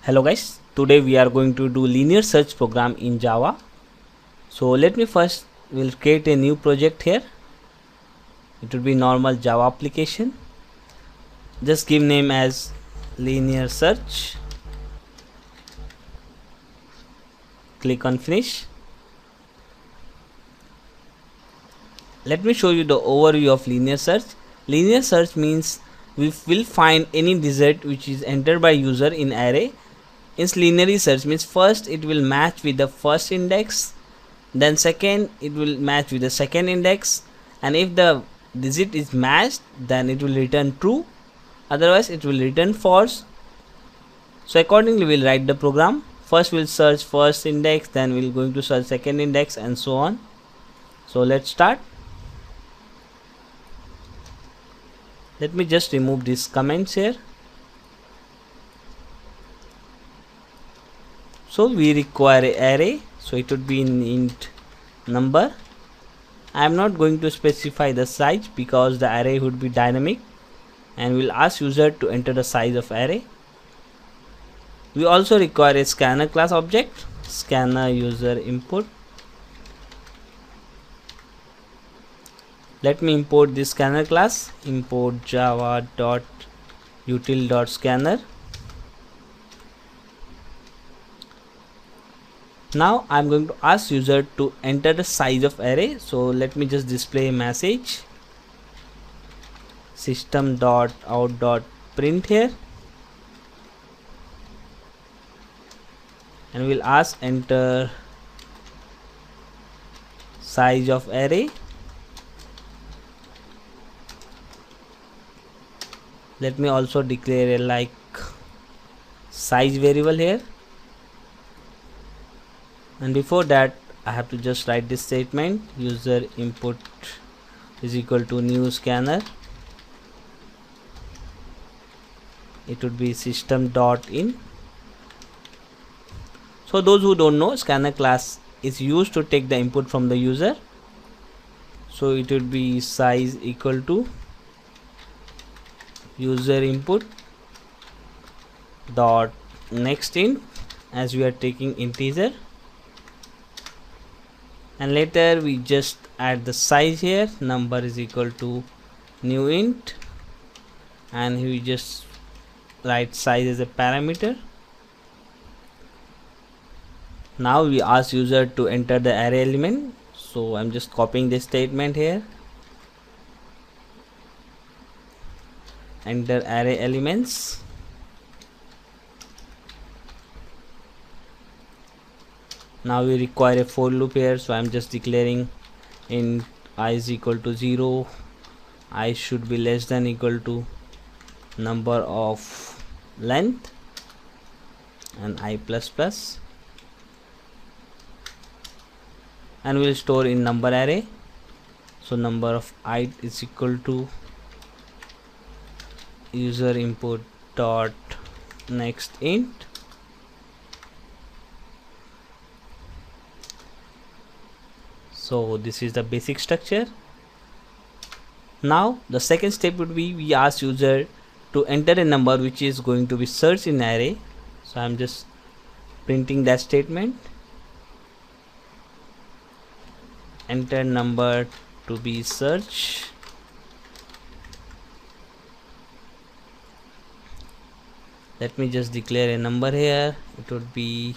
Hello guys, today we are going to do linear search program in Java. So let me first will create a new project here. It will be normal Java application. Just give name as linear search. Click on finish. Let me show you the overview of linear search. Linear search means we will find any digit which is entered by user in array. In linear search means first it will match with the first index, then second it will match with the second index, and if the digit is matched then it will return true, otherwise it will return false. So accordingly we'll write the program. First we'll search first index, then we'll going to search second index, and so on. So let's start. Let me just remove these comments here. So we require an array, so it would be in int number. I am not going to specify the size because the array would be dynamic, and we'll ask user to enter the size of array. We also require a scanner class object, scanner user input. Let me import this scanner class. Import java.util.scanner. Now I'm going to ask user to enter the size of array. So let me just display a message system.out.print here, and we'll ask enter size of array. Let me also declare a like size variable here, and before that I have to just write this statement: user input is equal to new scanner. It would be system.in. So those who don't know, scanner class is used to take the input from the user. So it would be size equal to user input dot next int, as we are taking integer, and later we just add the size here. Number is equal to new int, and we just write size as a parameter. Now we ask user to enter the array element, so I'm just copying this statement here. Enter array elements. Now we require a for loop here, so I'm just declaring int I is equal to 0, I should be less than equal to number of length, and I plus plus, and we'll store in number array. So number of I is equal to user input dot next int. So this is the basic structure. Now the second step would be we ask user to enter a number which is going to be searched in array. So I'm just printing that statement. Enter number to be searched. Let me just declare a number here. It would be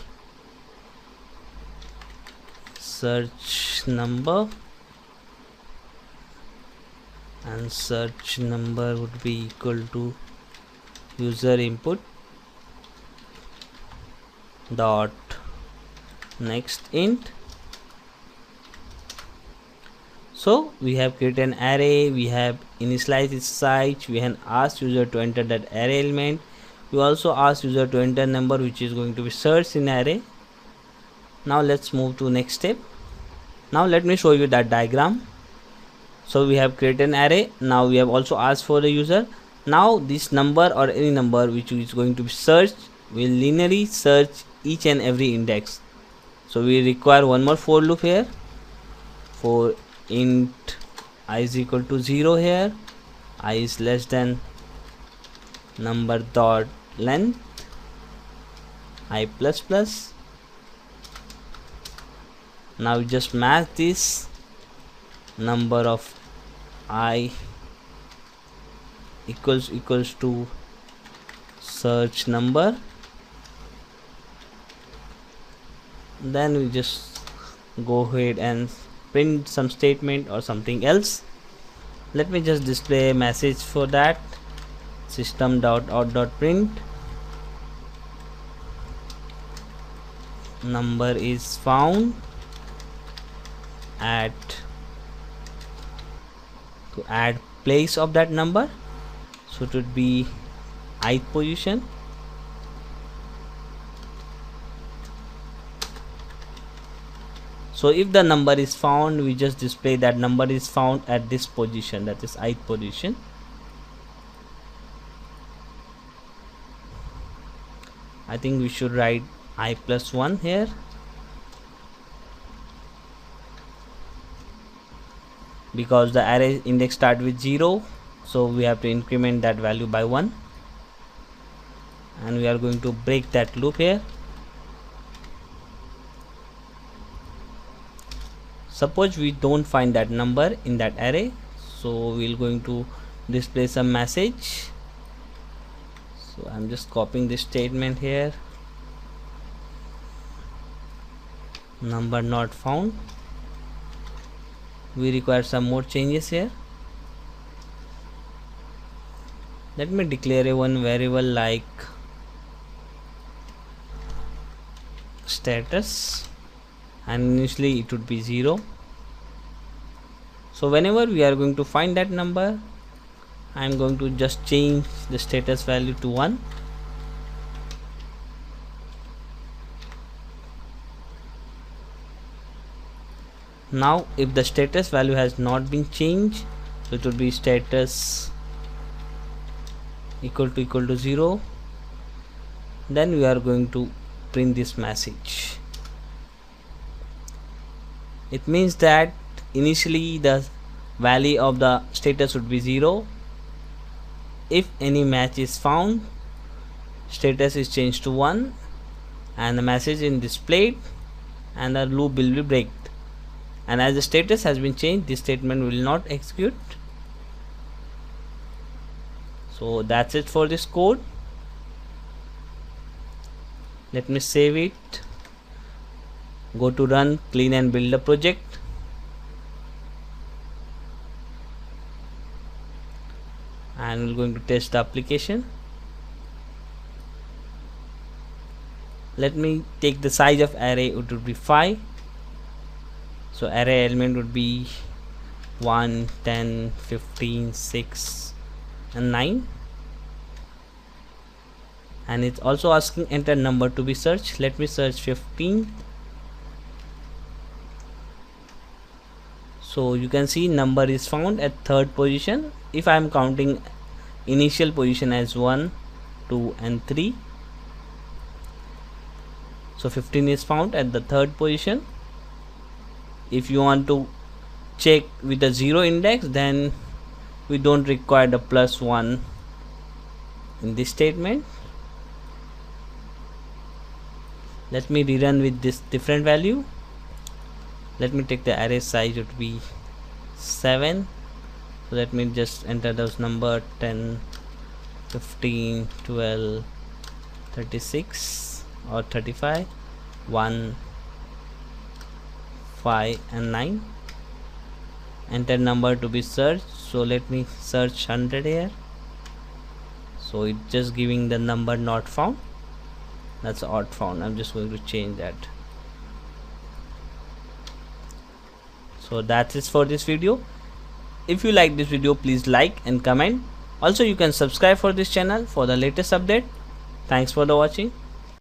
search number, and search number would be equal to user input dot next int. So we have created an array, we have initialized its size, we have asked user to enter that array element. We also ask user to enter number which is going to be searched in array. Now let's move to next step. Now let me show you that diagram. So we have created an array. Now we have also asked for the user. Now this number or any number which is going to be searched will linearly search each and every index. So we require one more for loop here. For int I is equal to 0 here, I is less than number dot length, I plus plus. Now we just match this number of I equals to search number. Then we just go ahead and print some statement or something else. Let me just display a message for that. System.out.print number is found at, to add place of that number, so it would be ith position. So if the number is found, we just display that number is found at this position, that is ith position. I think we should write I plus 1 here. Because the array index start with 0, so we have to increment that value by 1, and we are going to break that loop here. Suppose we don't find that number in that array, so we're going to display some message. So I'm just copying this statement here, number not found. We require some more changes here. Let me declare a one variable like status, and initially it would be 0. So whenever we are going to find that number, I am going to just change the status value to 1. Now if the status value has not been changed, so it would be status equal to 0, then we are going to print this message. It means that initially the value of the status would be 0. If any match is found, status is changed to 1 and the message is displayed and the loop will be break. And as the status has been changed, this statement will not execute. So that's it for this code. Let me save it, go to run, clean and build a project. And we're going to test the application. Let me take the size of array, it would be 5. So array element would be 1, 10, 15, 6 and 9. And it's also asking enter number to be searched. Let me search 15. So you can see number is found at third position. If I am counting initial position as 1, 2 and 3, so 15 is found at the third position. If you want to check with a 0 index, then we don't require the plus 1 in this statement. Let me rerun with this different value. Let me take the array size, it would be 7. So let me just enter those number 10, 15, 12, 36 or 35, 1, 5 and 9. Enter number to be searched. So let me search 100 here. So it's just giving the number not found. That's odd found. I'm just going to change that. So that's it for this video. If you like this video, please like and comment. Also you can subscribe for this channel for the latest update. Thanks for the watching.